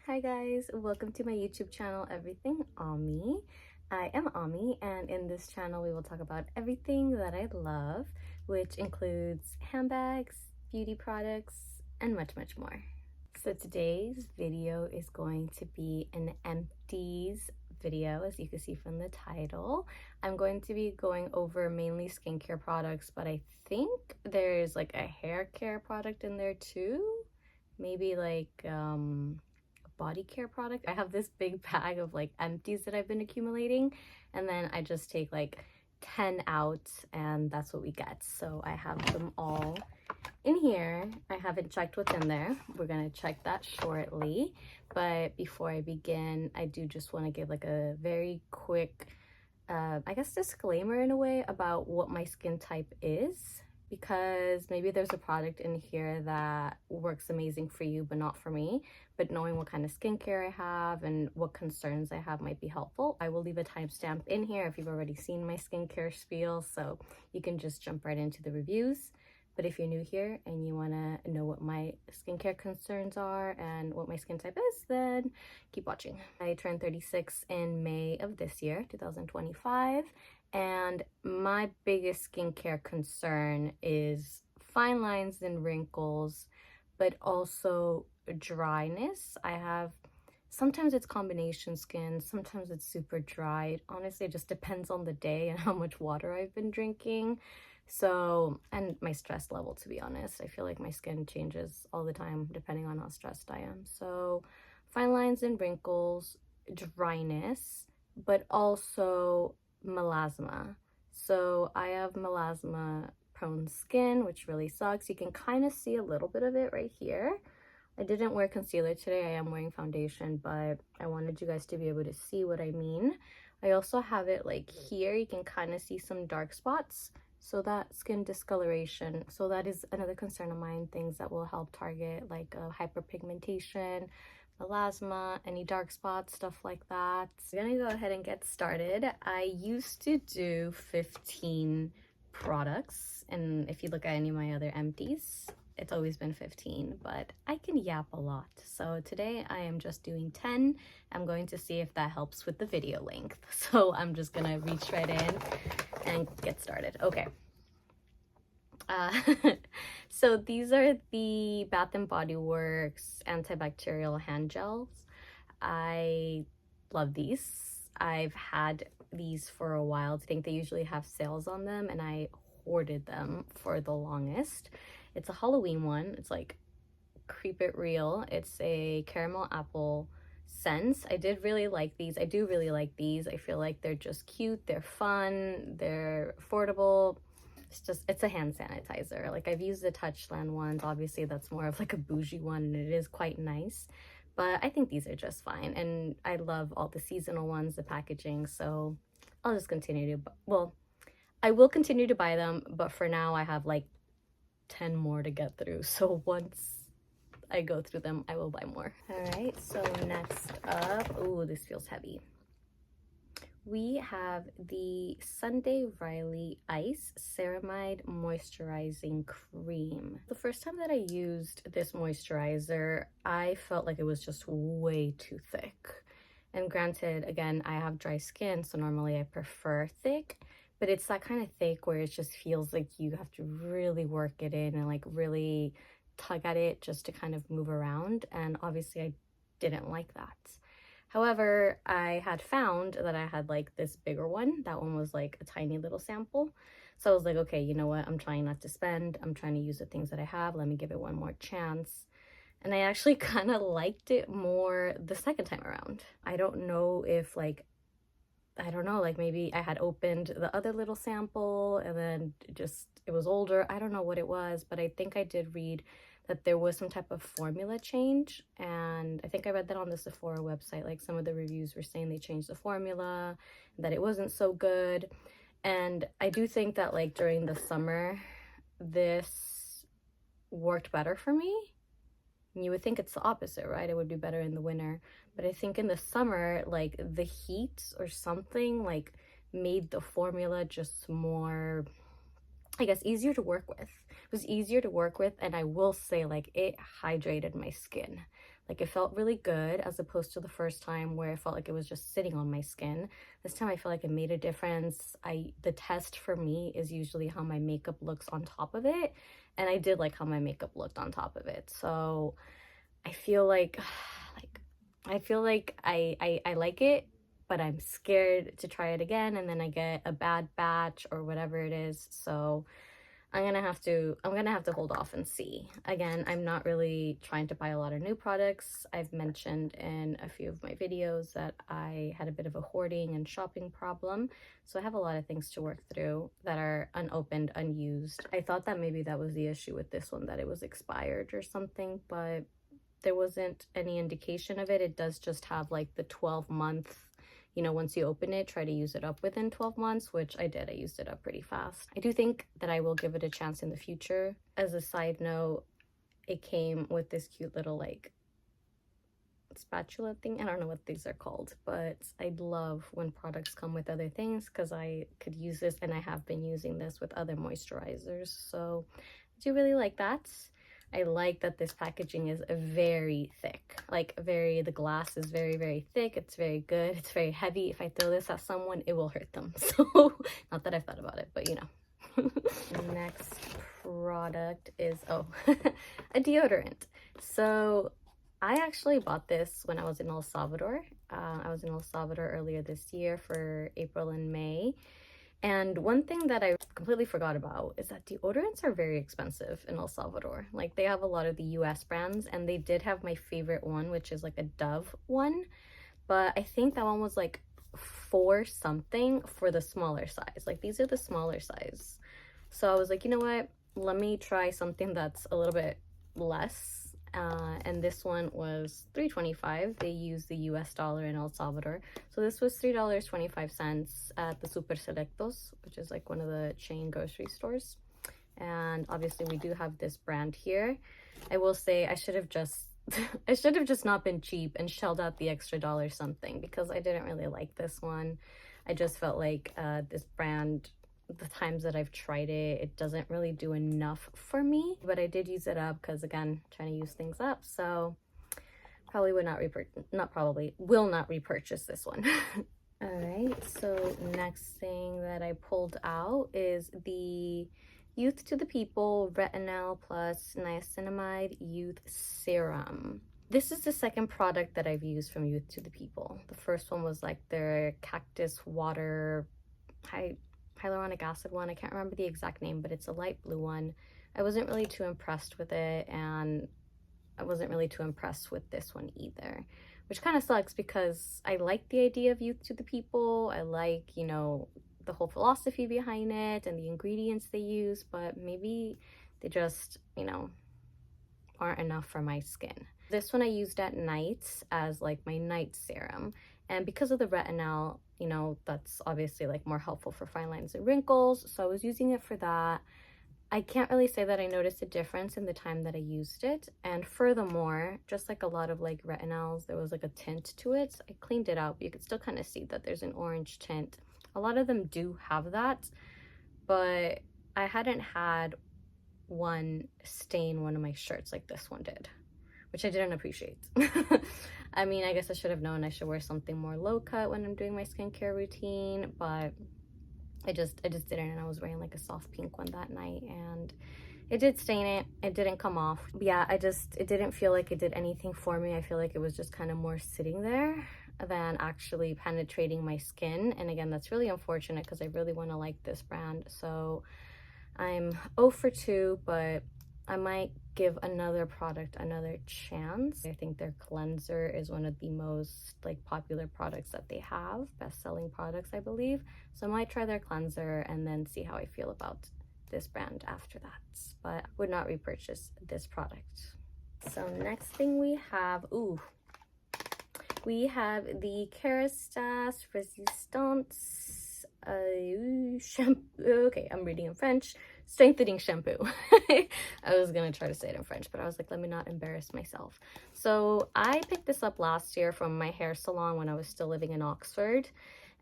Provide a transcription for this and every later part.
Hi guys, welcome to my YouTube channel, Everything Ami. I am Ami, and in this channel we will talk about everything that I love, which includes handbags, beauty products, and much more. So today's video is going to be an Empties video, as you can see from the title. I'm going to be going over mainly skincare products, but I think there's like a hair care product in there too. Maybe like body care product. I have this big bag of like empties that I've been accumulating, and then I just take like 10 out and that's what we get. So I have them all in here. I haven't checked what's in there. We're gonna check that shortly, but before I begin, I do just want to give like a very quick I guess disclaimer in a way about what my skin type is, because maybe there's a product in here that works amazing for you but not for me. But knowing what kind of skincare I have and what concerns I have might be helpful. I will leave a timestamp in here if you've already seen my skincare spiel, so you can just jump right into the reviews. But if you're new here and you want to know what my skincare concerns are and what my skin type is, then keep watching. I turned 36 in May of this year, 2025, and my biggest skincare concern is fine lines and wrinkles, but also dryness. I have, sometimes it's combination skin, sometimes it's super dry. Honestly, it just depends on the day and how much water I've been drinking. So, and my stress level, to be honest. I feel like my skin changes all the time depending on how stressed I am. So fine lines and wrinkles, dryness, but also melasma. So I have melasma prone skin, which really sucks. You can kind of see a little bit of it right here. I didn't wear concealer today. I am wearing foundation, but I wanted you guys to be able to see what I mean. I also have it like here. You can kind of see some dark spots. So that skin discoloration, so that is another concern of mine, things that will help target like hyperpigmentation, melasma, any dark spots, stuff like that. So I'm gonna go ahead and get started. I used to do 15 products, and if you look at any of my other empties, it's always been 15, but I can yap a lot. So today I am just doing 10. I'm going to see if that helps with the video length. So I'm just gonna reach right in and get started. Okay. So these are the Bath and Body Works Anti-Bacterial hand gels. I love these. I've had these for a while. I think they usually have sales on them, and I hoarded them for the longest. It's a Halloween one. It's like Creep It Real. It's a caramel apple scents. I did really like these. I do really like these. I feel like they're just cute, they're fun, they're affordable. It's a hand sanitizer. Like, I've used the Touchland ones. Obviously that's more of like a bougie one, and it is quite nice, but I think these are just fine. And I love all the seasonal ones, the packaging, so I'll just continue to, well, I will continue to buy them, but for now I have like 10 more to get through, so once I go through them, I will buy more. All right, so next up, oh, this feels heavy. We have the Sunday Riley Ice Ceramide Moisturizing Cream. The first time that I used this moisturizer, I felt like it was just way too thick. And granted, again, I have dry skin, so normally I prefer thick, but it's that kind of thick where it just feels like you have to really work it in and like really tug at it just to kind of move around, and obviously I didn't like that. However, I had found that I had like this bigger one. That one was like a tiny little sample. So I was like, okay, you know what? I'm trying not to spend. I'm trying to use the things that I have. Let me give it one more chance. And I actually kind of liked it more the second time around. I don't know if like, I don't know, like maybe I had opened the other little sample and then it was older. I don't know what it was, but I think I did read that there was some type of formula change, and I think I read that on the Sephora website. Like, some of the reviews were saying they changed the formula, that it wasn't so good. And I do think that like during the summer this worked better for me. You would think it's the opposite, right? It would be better in the winter, but I think in the summer, like the heat or something like made the formula just more, I guess, easier to work with. It was easier to work with, and I will say like it hydrated my skin. Like, it felt really good as opposed to the first time where it felt like it was just sitting on my skin. This time I feel like it made a difference. The test for me is usually how my makeup looks on top of it, and I did like how my makeup looked on top of it. So I feel like I like it, but I'm scared to try it again and then I get a bad batch or whatever it is. So I'm gonna have to hold off and see. Again, I'm not really trying to buy a lot of new products. I've mentioned in a few of my videos that I had a bit of a hoarding and shopping problem, so I have a lot of things to work through that are unopened, unused. I thought that maybe that was the issue with this one, that it was expired or something, but there wasn't any indication of it. It does just have like the 12-month, you know, once you open it, try to use it up within 12 months, which I did. I used it up pretty fast. I do think that I will give it a chance in the future. As a side note, it came with this cute little like spatula thing. I don't know what these are called, but I love when products come with other things because I could use this, and I have been using this with other moisturizers. So I do really like that. I like that this packaging is very thick, like the glass is very, very thick. It's very good. It's very heavy. If I throw this at someone, it will hurt them. So not that I've thought about it, but you know. Next product is, oh, a deodorant. So I actually bought this when I was in El Salvador. I was in El Salvador earlier this year for April and May. And one thing that I completely forgot about is that deodorants are very expensive in El Salvador. Like, they have a lot of the US brands, and they did have my favorite one, which is like a Dove one. But I think that one was like $4 something for the smaller size. Like, these are the smaller size. So I was like, you know what? Let me try something that's a little bit less. And this one was $3.25. They use the US dollar in El Salvador. So this was $3.25 at the Super Selectos, which is like one of the chain grocery stores. And obviously we do have this brand here. I will say I should have just I should have just not been cheap and shelled out the extra dollar something, because I didn't really like this one. I just felt like this brand, the times that I've tried it, it doesn't really do enough for me. But I did use it up because, again, trying to use things up. So probably would not will not repurchase this one. All right, so next thing that I pulled out is the Youth to the People Retinal plus Niacinamide Youth Serum. This is the second product that I've used from Youth to the People. The first one was like their cactus water hyaluronic acid one. I can't remember the exact name, but it's a light blue one. I wasn't really too impressed with it, and I wasn't really too impressed with this one either, which kind of sucks because I like the idea of Youth to the People. I like, you know, the whole philosophy behind it and the ingredients they use, but maybe they just, you know, aren't enough for my skin. This one I used at night as like my night serum, and because of the retinol, you know, that's obviously like more helpful for fine lines and wrinkles, so I was using it for that. I can't really say that I noticed a difference in the time that I used it, and furthermore, just like a lot of like retinols, there was like a tint to it. I cleaned it out, but you could still kind of see that there's an orange tint. A lot of them do have that, but I hadn't had one stain one of my shirts like this one did, which I didn't appreciate. I mean, I guess I should have known I should wear something more low cut when I'm doing my skincare routine, but I just didn't, and I was wearing like a soft pink one that night, and it did stain it. It didn't come off. But yeah, it didn't feel like it did anything for me. I feel like it was just kind of more sitting there than actually penetrating my skin. And again, that's really unfortunate because I really want to like this brand. So I'm 0 for 2, but I might give another product another chance. I think their cleanser is one of the most like popular products that they have, best-selling products, I believe. So I might try their cleanser and then see how I feel about this brand after that, but would not repurchase this product. So next thing we have, we have the Kérastase Resistance shampoo. Okay, I'm reading in French. Strengthening shampoo. I was gonna try to say it in French, but I was like, let me not embarrass myself. So I picked this up last year from my hair salon when I was still living in Oxford.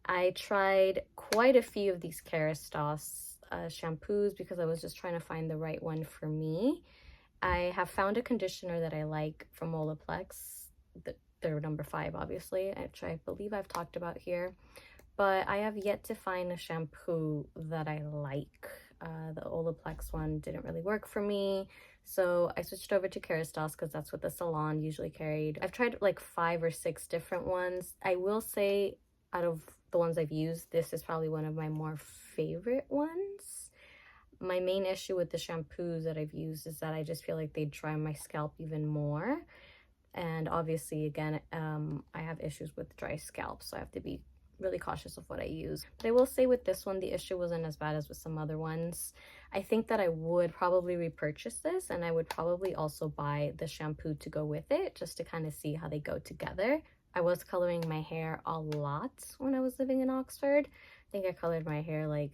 I tried quite a few of these Kérastase shampoos because I was just trying to find the right one for me. I have found a conditioner that I like from Olaplex. they're number 5, obviously, which I believe I've talked about here. But I have yet to find a shampoo that I like. The Olaplex one didn't really work for me, so I switched over to Kérastase because that's what the salon usually carried. I've tried like 5 or 6 different ones. I will say, out of the ones I've used, this is probably one of my more favorite ones. My main issue with the shampoos that I've used is that I just feel like they dry my scalp even more. And obviously, again, I have issues with dry scalp, so I have to be really cautious of what I use. But I will say with this one, the issue wasn't as bad as with some other ones. I think that I would probably repurchase this, and I would probably also buy the shampoo to go with it, just to kind of see how they go together. I was coloring my hair a lot when I was living in Oxford. I think I colored my hair like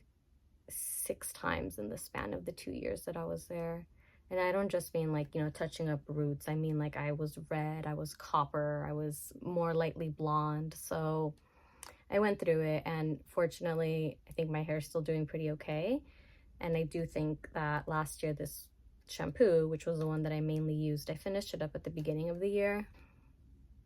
6 times in the span of the 2 years that I was there. And I don't just mean like, you know, touching up roots. I mean like I was red, I was copper, I was more lightly blonde. So I went through it, and fortunately, I think my hair is still doing pretty okay. And I do think that last year, this shampoo, which was the one that I mainly used, I finished it up at the beginning of the year.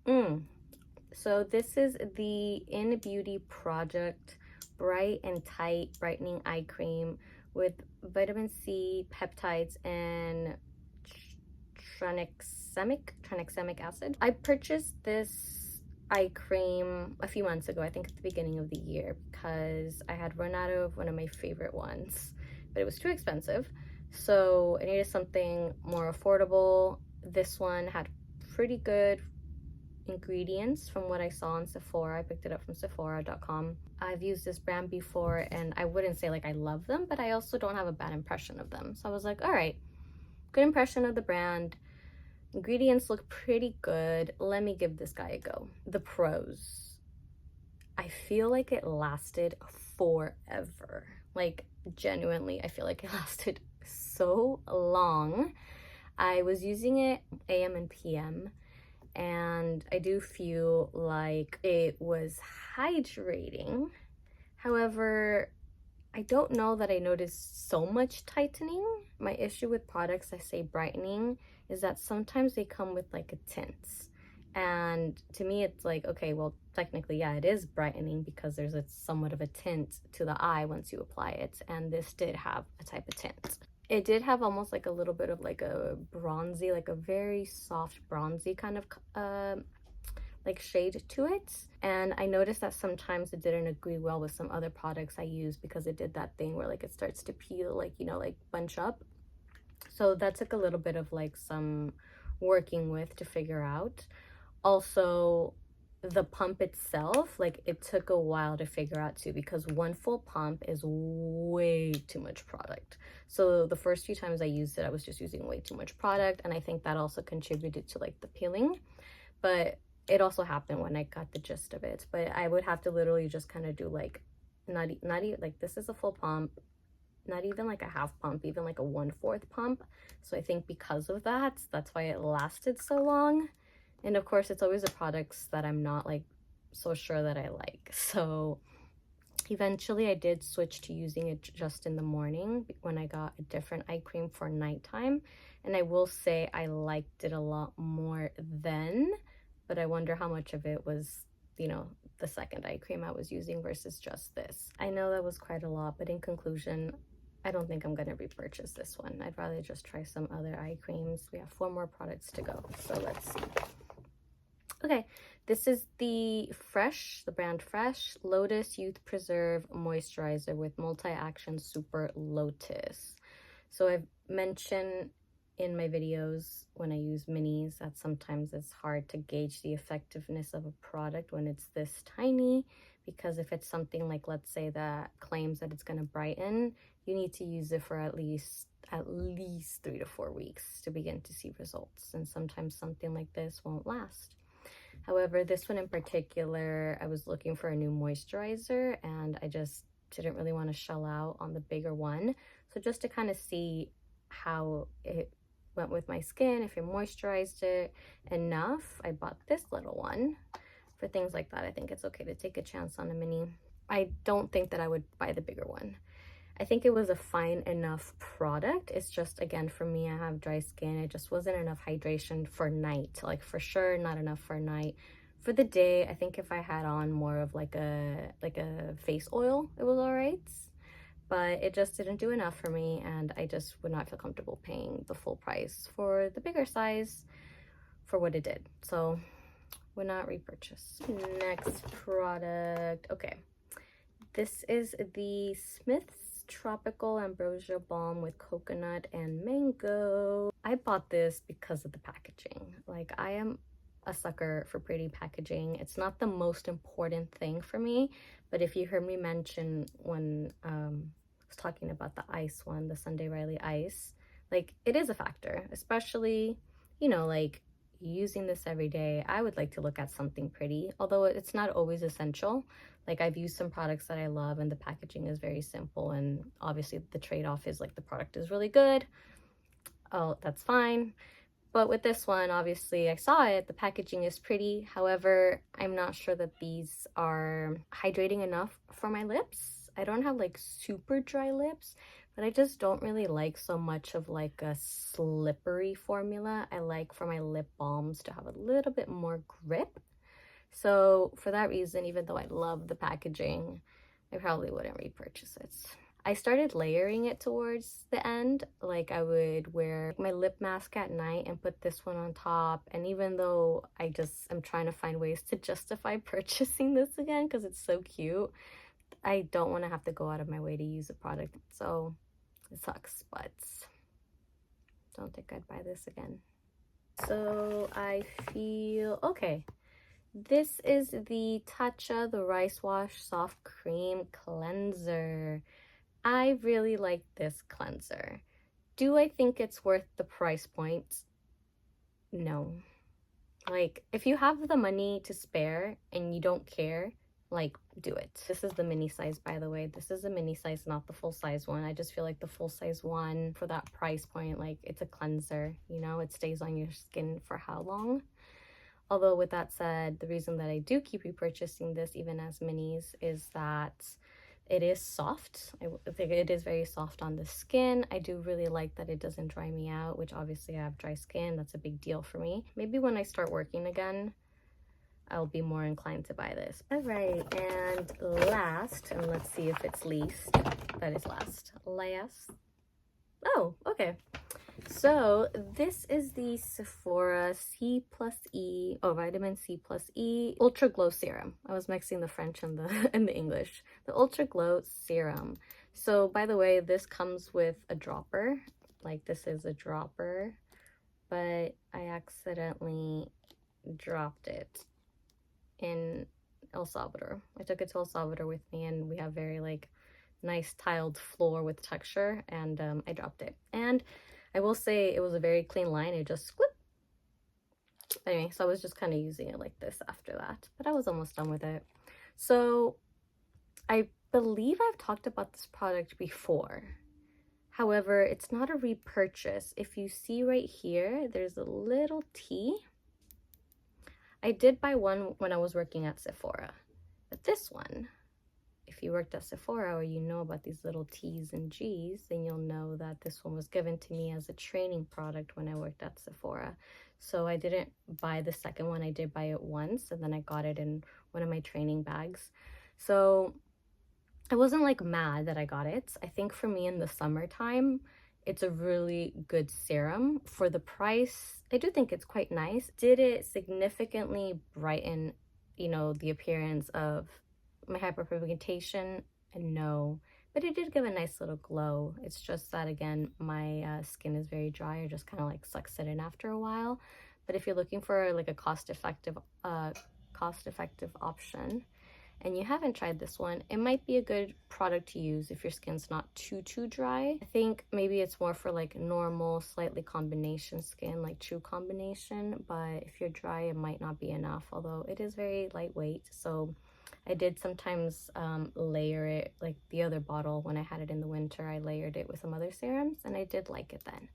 So this is the INNBEAUTY Project Bright and Tight Brightening Eye Cream with vitamin C, peptides, and tranexamic acid. I purchased this eye cream a few months ago, I think at the beginning of the year, because I had run out of one of my favorite ones, but it was too expensive. So I needed something more affordable. This one had pretty good ingredients from what I saw on Sephora. I picked it up from Sephora.com. I've used this brand before, and I wouldn't say like I love them, but I also don't have a bad impression of them. So I was like, all right, good impression of the brand. Ingredients look pretty good. Let me give this guy a go. The pros. I feel like it lasted forever. Like, genuinely, I feel like it lasted so long. I was using it AM and PM, and I do feel like it was hydrating. However, I don't know that I noticed so much tightening. My issue with products that say brightening is that sometimes they come with like a tint. And to me, it's like, okay, well, technically, yeah, it is brightening because there's a somewhat of a tint to the eye once you apply it. And this did have a type of tint. It did have almost like a little bit of like a bronzy, like a very soft bronzy kind of like shade to it. And I noticed that sometimes it didn't agree well with some other products I use because it did that thing where like it starts to peel, like, you know, like bunch up. So that took a little bit of like some working with to figure out. Also, the pump itself, like it took a while to figure out too, because one full pump is way too much product. So the first few times I used it, I was just using way too much product, and I think that also contributed to like the peeling. But it also happened when I got the gist of it. But I would have to literally just kind of do like not even like, this is a full pump, not even like a half pump, even like a 1/4 pump. So I think because of that, that's why it lasted so long. And of course, it's always the products that I'm not like so sure that I like. So eventually I did switch to using it just in the morning when I got a different eye cream for nighttime. And I will say I liked it a lot more then, but I wonder how much of it was, you know, the second eye cream I was using versus just this. I know that was quite a lot, but in conclusion, I don't think I'm going to repurchase this one. I'd rather just try some other eye creams. We have 4 more products to go, so let's see. Okay, this is the brand Fresh Lotus Youth Preserve Moisturizer with Multi-Action Super Lotus. So I've mentioned in my videos when I use minis that sometimes it's hard to gauge the effectiveness of a product when it's this tiny, because if it's something like, let's say, that claims that it's going to brighten, you need to use it for at least 3 to 4 weeks to begin to see results, and sometimes something like this won't last. However, this one in particular, I was looking for a new moisturizer, and I just didn't really want to shell out on the bigger one. So just to kind of see how it went with my skin, if it moisturized it enough, I bought this little one. For things like that, I think it's okay to take a chance on a mini. I don't think that I would buy the bigger one. I think it was a fine enough product. It's just, again, for me, I have dry skin. It just wasn't enough hydration for night. Like, for sure, not enough for night. For the day, I think if I had on more of like a face oil, it was all right. But it just didn't do enough for me, and I just would not feel comfortable paying the full price for the bigger size for what it did. So, would not repurchase. Next product. Okay. This is the Smith's Tropical Ambrosia Balm with coconut and mango. I bought this because of the packaging. Like, I am a sucker for pretty packaging. It's not the most important thing for me, but if you heard me mention when I was talking about the ice one, the Sunday Riley ice, like, it is a factor, especially, you know, like, using this every day. I would like to look at something pretty, although it's not always essential. Like, I've used some products that I love and the packaging is very simple, and obviously the trade-off is like the product is really good. Oh, that's fine. But with this one, obviously I saw it, the packaging is pretty. However, I'm not sure that these are hydrating enough for my lips. I don't have like super dry lips, but I just don't really like so much of like a slippery formula. I like for my lip balms to have a little bit more grip. So for that reason, even though I love the packaging, I probably wouldn't repurchase it. I started layering it towards the end. Like, I would wear my lip mask at night and put this one on top. And even though I just am trying to find ways to justify purchasing this again because it's so cute, I don't want to have to go out of my way to use a product. So it sucks, but don't think I'd buy this again. So I feel okay. This is the Tatcha the Rice Wash Soft Cream Cleanser. I really like this cleanser. Do I think it's worth the price point? No. Like, if you have the money to spare and you don't care, like, do it. This is the mini size, by the way. This is a mini size, not the full size one. I just feel like the full size one, for that price point, like, it's a cleanser, you know? It stays on your skin for how long? Although, with that said, the reason that I do keep repurchasing this even as minis is that it is soft. I think it is very soft on the skin. I do really like that it doesn't dry me out, which obviously I have dry skin. That's a big deal for me. Maybe when I start working again, I'll be more inclined to buy this. All right, and last, and let's see if it's least. That is last. Last. Oh, okay. So this is the Sephora C plus E, vitamin C plus E Ultra Glow Serum. I was mixing the French and the English. The Ultra Glow Serum. So by the way, this comes with a dropper. Like, this is a dropper, but I accidentally dropped it in El Salvador. I took it to El Salvador with me, and we have very like nice tiled floor with texture, and I dropped it. And I will say it was a very clean line. It just squip. Anyway, so I was just kind of using it like this after that, but I was almost done with it. So I believe I've talked about this product before. However, it's not a repurchase. If you see right here, there's a little T. I did buy one when I was working at Sephora, but this one, if you worked at Sephora or you know about these little T's and G's, then you'll know that this one was given to me as a training product when I worked at Sephora. So I didn't buy the second one. I did buy it once, and then I got it in one of my training bags. So I wasn't like mad that I got it. I think for me in the summertime, it's a really good serum. For the price, I do think it's quite nice. Did it significantly brighten, you know, the appearance of my hyperpigmentation? No, but it did give a nice little glow. It's just that, again, my skin is very dry. It just kind of like sucks it in after a while. But if you're looking for like a cost-effective option and you haven't tried this one, it might be a good product to use if your skin's not too dry. I think maybe it's more for like normal, slightly combination skin, like true combination, but if you're dry, it might not be enough, although it is very lightweight. So I did sometimes layer it, like the other bottle when I had it in the winter, I layered it with some other serums, and I did like it then.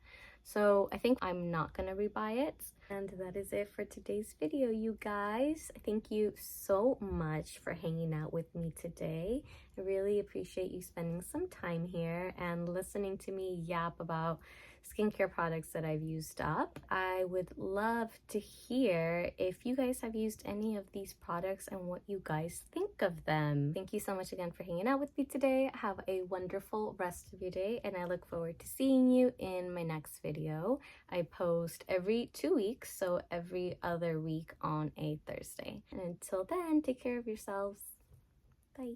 So I think I'm not gonna rebuy it. And that is it for today's video, you guys. Thank you so much for hanging out with me today. I really appreciate you spending some time here and listening to me yap about skincare products that I've used up. I would love to hear if you guys have used any of these products and what you guys think of them. Thank you so much again for hanging out with me today. Have a wonderful rest of your day, and I look forward to seeing you in my next video. I post every 2 weeks, so every other week on a Thursday. And until then, take care of yourselves. Bye.